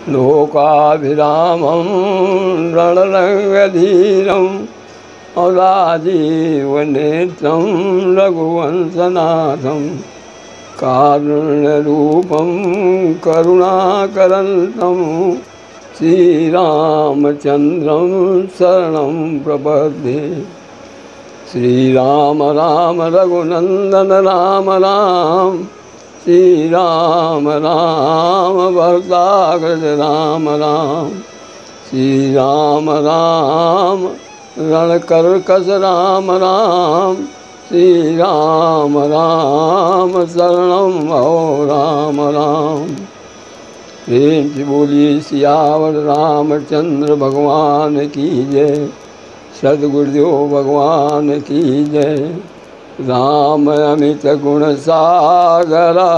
लोकाभिरामं रणरङ्गधीरं राजीवनेत्रं रघुवंशनाथं कारुण्यरूपं करुणाकरन्तं श्रीरामचन्द्रं शरणं प्रपद्ये। श्रीराम राम रघुनंदन राम राम, श्रीराम राम भक्ताग्रज राम राम, श्रीराम राम रणकर्कश राम राम, श्रीराम राम शरणं भो राम राम। प्रेम से बोलिए सियावर रामचंद्र भगवान की जय, सद्गुरुदेव भगवान की जय। राम अमित गुण सागरा,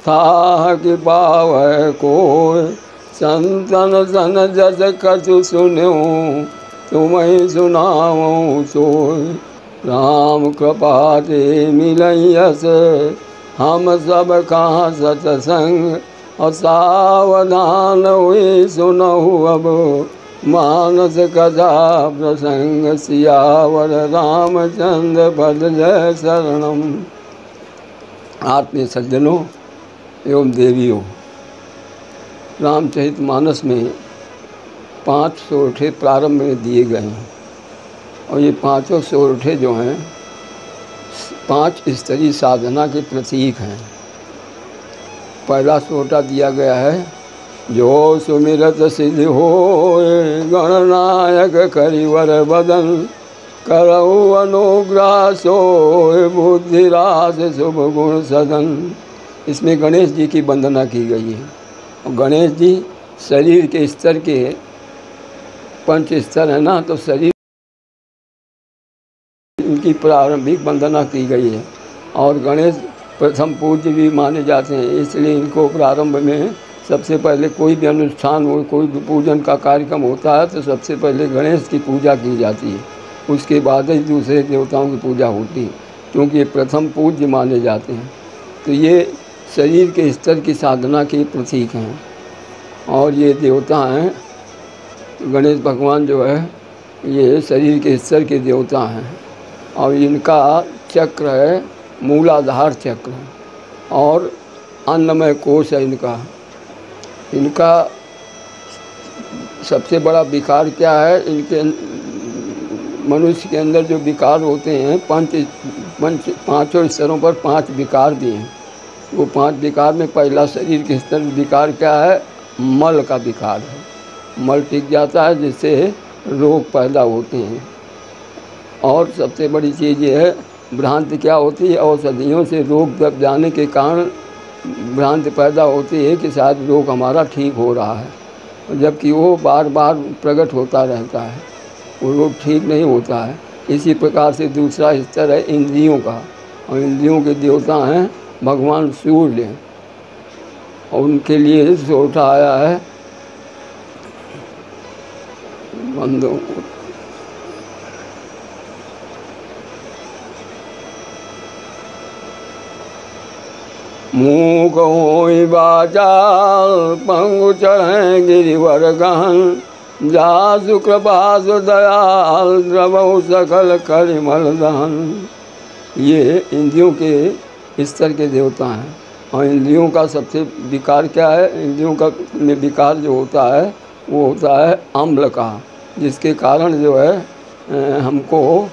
ताकि पावै कोय, संतन सन जस कछु सुन्यो, तुम्हें सुनाऊं सोय। राम कृपा ते मिलई यस, हम सब कहाँ सतसंग, और सावधान हुई सुनहु अब, मानस कथा प्रसंग। सियावर रामचंद्र पद जय शरणम। आत्मीय सज्जनों एवं देवियों, रामचरितमानस में 5 सोरठे प्रारंभ में दिए गए हैं और ये 5 सोरठे जो हैं 5 स्तरीय साधना के प्रतीक हैं। पहला सोरठा दिया गया है, जो सुमिरत सिद्धि होए, गणनायक करिवर बदन, करऊ अनुग्रह सोए, बुद्धि रास शुभ गुण सदन। इसमें गणेश जी की वंदना की गई है और गणेश जी शरीर के स्तर के 5 स्तर है ना, तो शरीर इनकी प्रारंभिक वंदना की गई है और गणेश प्रथम पूज्य भी माने जाते हैं। इसलिए इनको प्रारंभ में सबसे पहले कोई भी अनुष्ठान हो, कोई भी पूजन का कार्यक्रम होता है तो सबसे पहले गणेश की पूजा की जाती है, उसके बाद ही दूसरे देवताओं की पूजा होती है, क्योंकि ये प्रथम पूज्य माने जाते हैं। तो ये शरीर के स्तर की साधना के प्रतीक हैं और ये देवता हैं। गणेश भगवान जो है ये शरीर के स्तर के देवता हैं और इनका चक्र है मूलाधार चक्र और अन्नमय कोश है इनका सबसे बड़ा विकार क्या है? इनके मनुष्य के अंदर जो विकार होते हैं 5 स्तरों पर 5 विकार दिए हैं। वो 5 विकार में पहला शरीर के स्तर विकार क्या है? मल का विकार है। मल टिक जाता है जिससे रोग पैदा होते हैं। और सबसे बड़ी चीज़ ये है, भ्रांति क्या होती है? औषधियों से रोग दब जाने के कारण भ्रांति पैदा होती है कि शायद रोग हमारा ठीक हो रहा है, जबकि वो बार बार प्रकट होता रहता है, वो रोग ठीक नहीं होता है। इसी प्रकार से दूसरा स्तर है इंद्रियों का और इंद्रियों के देवता हैं भगवान सूर्य और उनके लिए सोरठा आया है बंदों को। मूक होई बाचाल, पंगु चढ़ें गिरिवर गहन, जासु कृपासु दयाल, द्रवहु सकल कलिमल दहन। ये इंद्रियों के स्तर के देवता हैं और इंद्रियों का सबसे विकार क्या है? इंद्रियों का में विकार जो होता है वो होता है अम्ल का, जिसके कारण जो है हमको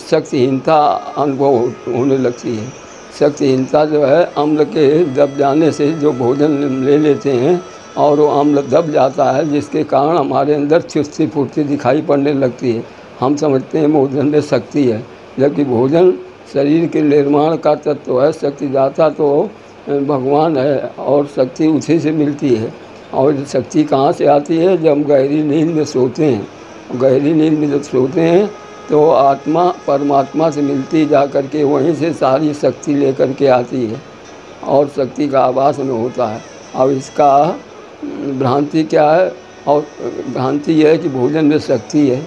शक्तिहीनता अनुभव होने लगती है। शक्तिहीनता जो है अम्ल के दब जाने से जो भोजन ले लेते हैं और वो अम्ल दब जाता है, जिसके कारण हमारे अंदर चुस्ती फुर्ती दिखाई पड़ने लगती है। हम समझते हैं भोजन में शक्ति है, जबकि भोजन शरीर के निर्माण का तत्व है। शक्तिदाता तो भगवान है और शक्ति उसी से मिलती है। और शक्ति कहाँ से आती है? जब गहरी नींद में सोते हैं। गहरी नींद में जब सोते हैं तो आत्मा परमात्मा से मिलती जा कर के वहीं से सारी शक्ति लेकर के आती है और शक्ति का आभास में होता है। अब इसका भ्रांति क्या है? और भ्रांति यह है कि भोजन में शक्ति है,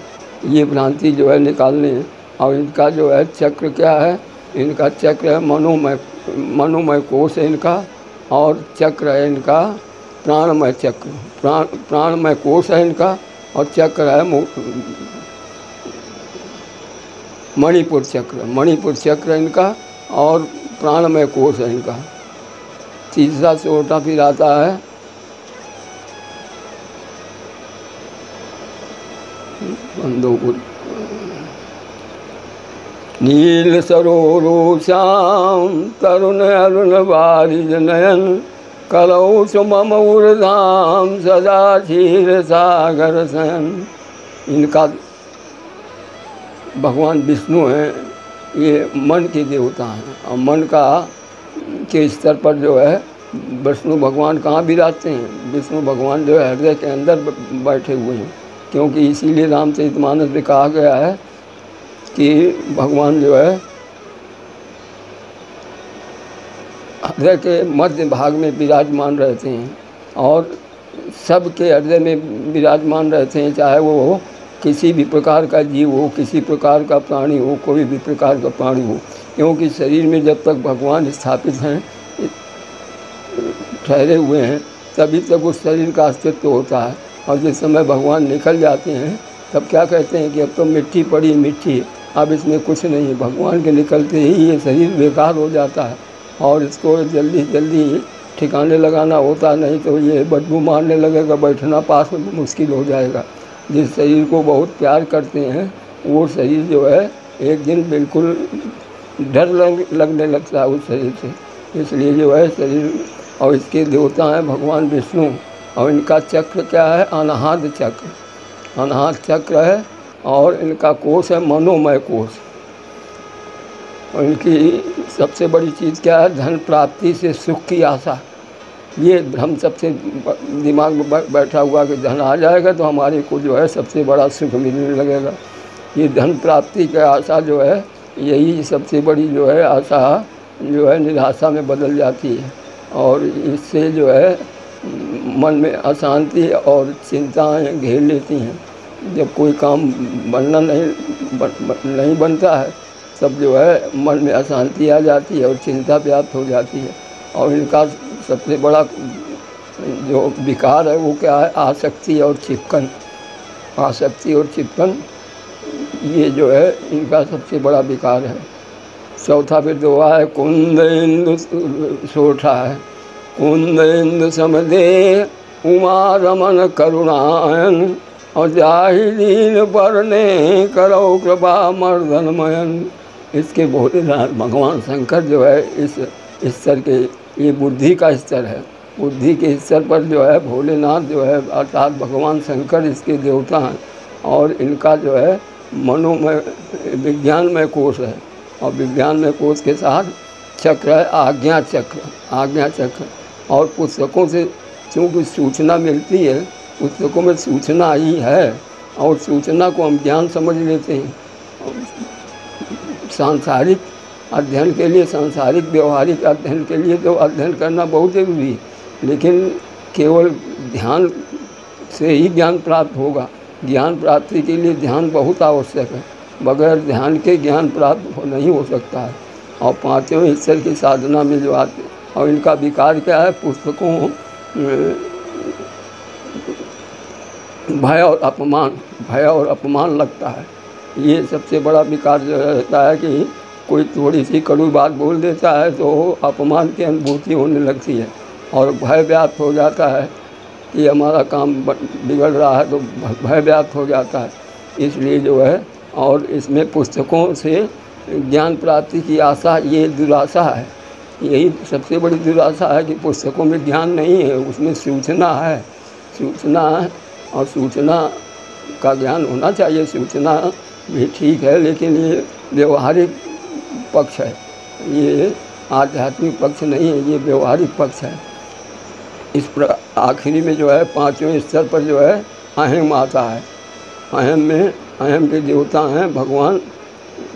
ये भ्रांति जो है निकालने। और इनका जो है चक्र क्या है? इनका चक्र है मनोमय कोश है इनका, और चक्र है इनका प्राणमय चक्र, प्राणमय कोश है इनका, और चक्र है मणिपुर चक्र, मणिपुर चक्र इनका, और प्राणमय कोश है इनका। तीसरा चौथा फिर आता है नील सरोरुषाम तरुण अरुण बारिज नयन, कलौ मम उर्धाम सदा क्षीर सागर शयन। इनका भगवान विष्णु हैं, ये मन के देवता हैं, और मन का के स्तर पर जो है विष्णु भगवान कहाँ विराजते हैं? विष्णु भगवान जो है हृदय के अंदर बैठे हुए हैं, क्योंकि इसीलिए रामचरितमानस में कहा गया है कि भगवान जो है हृदय के मध्य भाग में विराजमान रहते हैं, और सबके हृदय में विराजमान रहते हैं, चाहे वो किसी भी प्रकार का जीव हो, किसी प्रकार का प्राणी हो, कोई भी प्रकार का प्राणी हो, क्योंकि शरीर में जब तक भगवान स्थापित हैं, ठहरे हुए हैं, तभी तक उस शरीर का अस्तित्व होता है। और जिस समय भगवान निकल जाते हैं तब क्या कहते हैं कि अब तो मिट्टी पड़ी मिट्टी, अब इसमें कुछ नहीं है। भगवान के निकलते ही ये शरीर बेकार हो जाता है, और इसको जल्दी जल्दी ठिकाने लगाना होता, नहीं तो ये बदबू मारने लगेगा, बैठना पास में मुश्किल हो जाएगा। जिस शरीर को बहुत प्यार करते हैं वो शरीर जो है एक दिन बिल्कुल डर लगने लगता है उस शरीर से। इसलिए जो है शरीर, और इसके देवता हैं भगवान विष्णु, और इनका चक्र क्या है? अनाहत चक्र, अनाहत चक्र है, और इनका कोश है मनोमय कोश। और इनकी सबसे बड़ी चीज़ क्या है? धन प्राप्ति से सुख की आशा। ये भ्रम सबसे दिमाग में बैठा हुआ कि धन आ जाएगा तो हमारे को जो है सबसे बड़ा सुख मिलने लगेगा। ये धन प्राप्ति की आशा जो है, यही सबसे बड़ी जो है आशा जो है निराशा में बदल जाती है, और इससे जो है मन में अशांति और चिंताएं घेर लेती हैं। जब कोई काम नहीं बनता है तब जो है मन में अशांति आ जाती है और चिंता व्याप्त हो जाती है। और इनका सबसे बड़ा जो विकार है वो क्या है? आसक्ति और चिपकन। आसक्ति और चिपकन ये जो है इनका सबसे बड़ा विकार है। चौथा फिर दुआ है कुंद इंदु सोठा है, कुंद इंदु समदे उमा रमन करुणायन, और जाहि दीन परने करो कृपा मर्दनमयन। इसके भोलेनाथ भगवान शंकर जो है इस स्तर के, ये बुद्धि का स्तर है, बुद्धि के स्तर पर जो है भोलेनाथ जो है अर्थात भगवान शंकर इसके देवता हैं। और इनका जो है मनोमय विज्ञानमय कोश है, और विज्ञानमय कोश के साथ चक्र है आज्ञा चक्र, आज्ञा चक्र। और पुस्तकों से चूँकि सूचना मिलती है, पुस्तकों में सूचना ही है, और सूचना को हम ज्ञान समझ लेते हैं। सांसारिक अध्ययन के लिए, सांसारिक व्यवहारिक अध्ययन के लिए तो अध्ययन करना बहुत ज़रूरी है, लेकिन केवल ध्यान से ही ज्ञान प्राप्त होगा। ज्ञान प्राप्ति के लिए ध्यान बहुत आवश्यक है, बगैर ध्यान के ज्ञान प्राप्त नहीं हो सकता है। और पांचों ईश्वर की साधना में जो आते, और इनका विकार क्या है? पुस्तकों भय और अपमान, भय और अपमान लगता है। ये सबसे बड़ा विकार जो रहता है कि कोई थोड़ी सी कड़वी बात बोल देता है तो अपमान की अनुभूति होने लगती है, और भय व्याप्त हो जाता है कि हमारा काम बिगड़ रहा है, तो भय व्याप्त हो जाता है। इसलिए जो है, और इसमें पुस्तकों से ज्ञान प्राप्ति की आशा, ये दुराशा है। यही सबसे बड़ी दुराशा है कि पुस्तकों में ज्ञान नहीं है, उसमें सूचना है, सूचना है, और सूचना का ज्ञान होना चाहिए। सूचना भी ठीक है, लेकिन ये व्यवहारिक पक्ष है, ये आध्यात्मिक पक्ष नहीं है, ये व्यवहारिक पक्ष है। इस पर आखिरी में जो है पांचवें स्तर पर जो है अहम आता है। अहम में, अहम के देवता हैं भगवान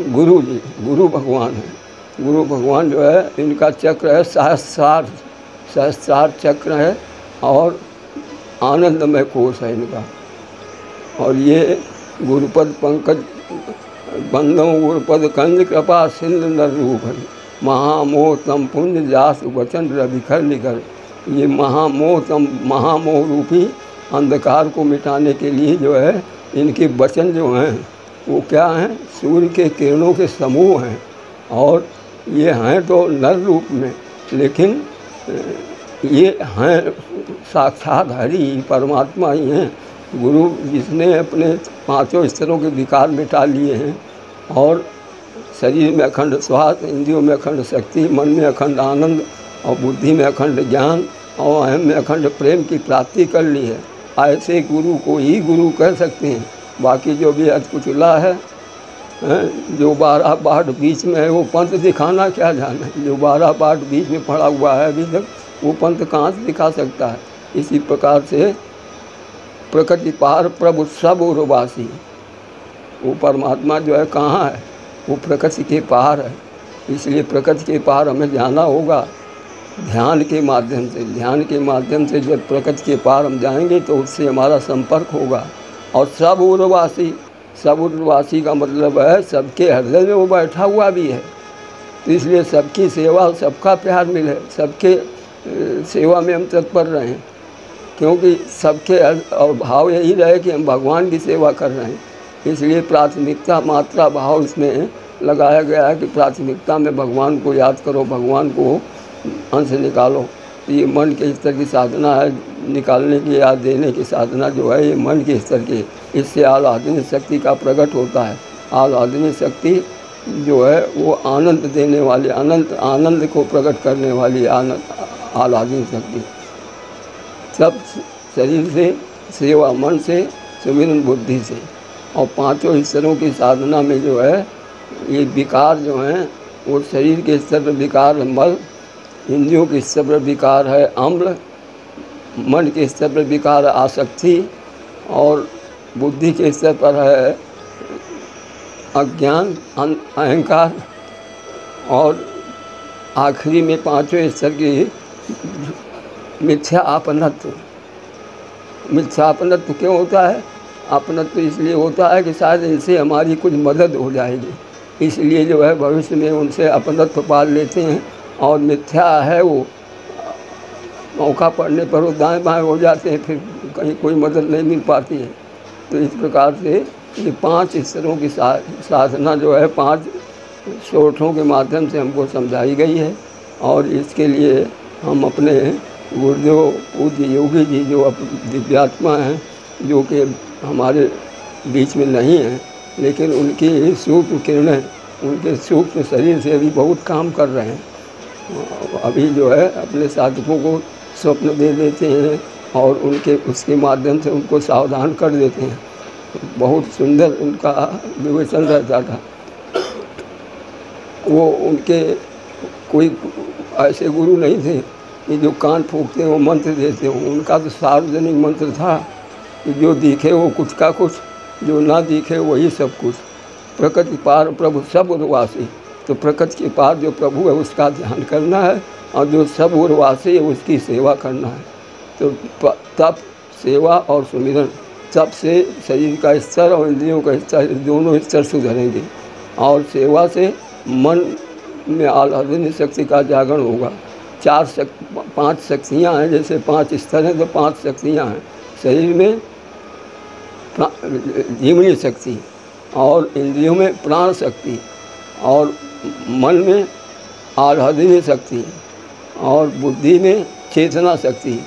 गुरु जी, गुरु भगवान हैं। गुरु भगवान जो है इनका चक्र है सहस्रार, सहस्रार चक्र है, और आनंदमय कोश है इनका। और ये गुरुपद पंकज बंदों गुरुपद कंज कृपा सिंध नर रूप है, महामोह तम पुण्य जास वचन रविखर निकर। ये महामोह रूपी अंधकार को मिटाने के लिए जो है इनके वचन जो हैं वो क्या हैं, सूर्य के किरणों के समूह हैं। और ये हैं तो नर रूप में, लेकिन ये हैं साक्षात हरि परमात्मा ही हैं। गुरु जिसने अपने पांचों स्तरों के विकार मिटा लिए हैं और शरीर में अखंड स्वास्थ्य, इंद्रियों में अखंड शक्ति, मन में अखंड आनंद और बुद्धि में अखंड ज्ञान और अहम में अखंड प्रेम की प्राप्ति कर ली है, ऐसे गुरु को ही गुरु कह सकते हैं। बाकी जो भी अधकुचला है, जो 12 बाट बीच में है, वो पंथ दिखाना क्या जाने। जो 12 बाट बीच में पड़ा हुआ है अभी तक, वो पंथ कहाँ से दिखा सकता है। इसी प्रकार से प्रकृति पार प्रभु सब उर्वासी, वो परमात्मा जो है कहाँ है, वो प्रकृति के पार है। इसलिए प्रकृति के पार हमें जाना होगा ध्यान के माध्यम से। ध्यान के माध्यम से जब प्रकृति के पार हम जाएंगे तो उससे हमारा संपर्क होगा। और सब उर्वासी, सब उर्वासी का मतलब है सबके हृदय में वो बैठा हुआ भी है। तो इसलिए सबकी सेवा, सबका प्यार मिले, सबके सेवा में हम तत्पर रहें, क्योंकि सबके और भाव यही रहे कि हम भगवान की सेवा कर रहे हैं। इसलिए प्राथमिकता मात्रा भाव इसमें लगाया गया है कि प्राथमिकता में भगवान को याद करो, भगवान को अंश निकालो। तो ये मन के स्तर की साधना है, निकालने की याद देने की साधना जो है ये मन के स्तर की। इससे आह्लादनी शक्ति का प्रकट होता है। आह्लादनी शक्ति जो है वो आनंद देने वाली, आनंद को प्रकट करने वाली आह्लादनी शक्ति। सब शरीर से, सेवा मन से, सुमिरन बुद्धि से। और पांचों स्तरों की साधना में जो है ये विकार जो हैं वो शरीर के स्तर पर विकार मल, इंद्रियों के स्तर पर विकार है अम्ल, मन के स्तर पर विकार आसक्ति और बुद्धि के स्तर पर है अज्ञान अहंकार। और आखिरी में पांचों स्तर की मिथ्या आपनत्व। मिथ्या आपनत्व क्यों होता है? अपनत्व इसलिए होता है कि शायद इनसे हमारी कुछ मदद हो जाएगी, इसलिए जो है भविष्य में उनसे अपनत्व पाल लेते हैं। और मिथ्या है वो मौका पड़ने पर वो दाएं बाएं हो जाते हैं, फिर कहीं कोई मदद नहीं मिल पाती है। तो इस प्रकार से ये 5 स्तरों की साधना जो है 5 सोठों के माध्यम से हमको समझाई गई है। और इसके लिए हम अपने गुरुदेव पूज्य योगी जी जो दिव्यात्मा हैं, जो कि हमारे बीच में नहीं हैं, लेकिन उनकी सूक्ष्म किरणें उनके सूक्ष्म शरीर से अभी बहुत काम कर रहे हैं। अभी जो है अपने साधकों को स्वप्न दे देते हैं और उसके माध्यम से उनको सावधान कर देते हैं। बहुत सुंदर उनका विवेचन रहता था। वो उनके कोई ऐसे गुरु नहीं थे कि जो कान फूंकते हो मंत्र देते हो। उनका तो सार्वजनिक मंत्र था कि जो दिखे वो कुछ का कुछ, जो ना दिखे वही सब कुछ। प्रकृति पार प्रभु सब उर्वासी, तो प्रकृति के पार जो प्रभु है उसका ध्यान करना है और जो सब उर्वासी है उसकी सेवा करना है। तो तप, सेवा और सुमिरन, तप से शरीर का स्तर और इंद्रियों का स्तर दोनों स्तर सुधरेंगे। और सेवा से मन में आह्लादनी शक्ति का जागरण होगा। 5 शक्तियाँ हैं, जैसे 5 स्तर हैं तो 5 शक्तियाँ हैं। शरीर में जीवनी शक्ति और इंद्रियों में प्राण शक्ति और मन में आह्लादनी शक्ति और बुद्धि में चेतना शक्ति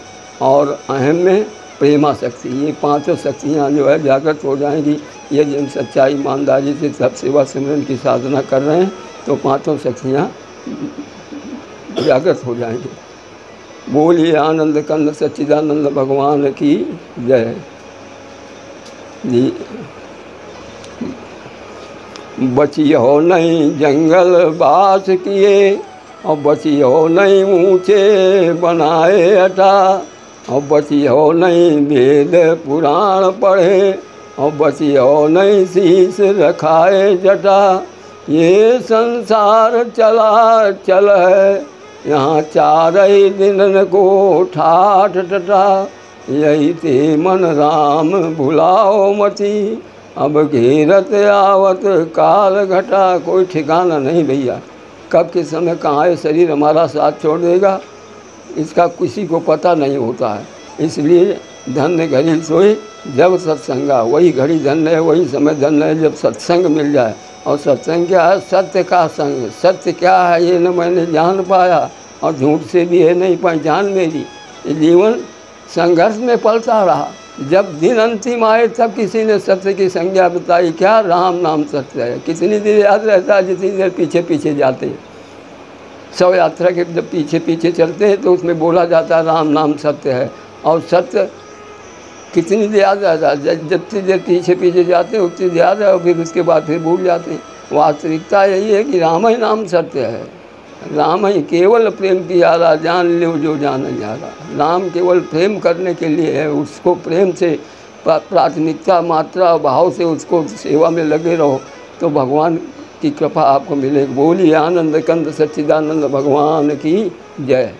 और अहम में प्रेमा शक्ति। ये 5 शक्तियाँ जो है जागृत हो जाएंगी। यदि हम सच्चाई ईमानदारी से सब सेवा सिमरन की साधना कर रहे हैं तो 5 शक्तियाँ जागृत हो जाएंगी। बोलिए आनंद कंद सच्चिदानंद भगवान की जय जी। बचियो नहीं जंगल बास किए और बचियो नहीं ऊँचे बनाए अटा और बचियो नहीं वेद पुराण पढ़े और बचियो नहीं शीश रखाए जटा। ये संसार चला चल है यहाँ 4 दिन को ठाठ टटा। यही ते मन राम भुलाओ मती अब घेरत आवत काल घटा। कोई ठिकाना नहीं भैया, कब किस समय कहाँ ये शरीर हमारा साथ छोड़ देगा इसका किसी को पता नहीं होता है। इसलिए धन्य घड़ी सोई जब सत्संगा, वही घड़ी धन्य है, वही समय धन्य है जब सत्संग मिल जाए। और सत्संग क्या है? सत्य का संग। सत्य क्या है ये न मैंने जान पाया, और झूठ से भी है नहीं पहचान मेरी। जीवन संघर्ष में पलता रहा, जब दिन अंतिम आए तब किसी ने सत्य की संज्ञा बताई। क्या? राम नाम सत्य है। कितनी देर याद रहता है? जितनी देर पीछे पीछे जाते हैं। शव यात्रा के जब पीछे पीछे चलते हैं तो उसमें बोला जाता है राम नाम सत्य है। और सत्य कितनी देर याद रहता है? जितनी देर पीछे पीछे जाते हैं उतनी देर याद है, और फिर उसके बाद फिर भूल जाते हैं। वास्तविकता यही है कि राम ही नाम सत्य है। राम ही केवल प्रेम पियारा, जान लो जो जान न्यारा। राम केवल प्रेम करने के लिए है, उसको प्रेम से प्राथमिकता मात्रा भाव से उसको सेवा में लगे रहो तो भगवान की कृपा आपको मिलेगी। बोलिए आनंद कंद सच्चिदानंद भगवान की जय।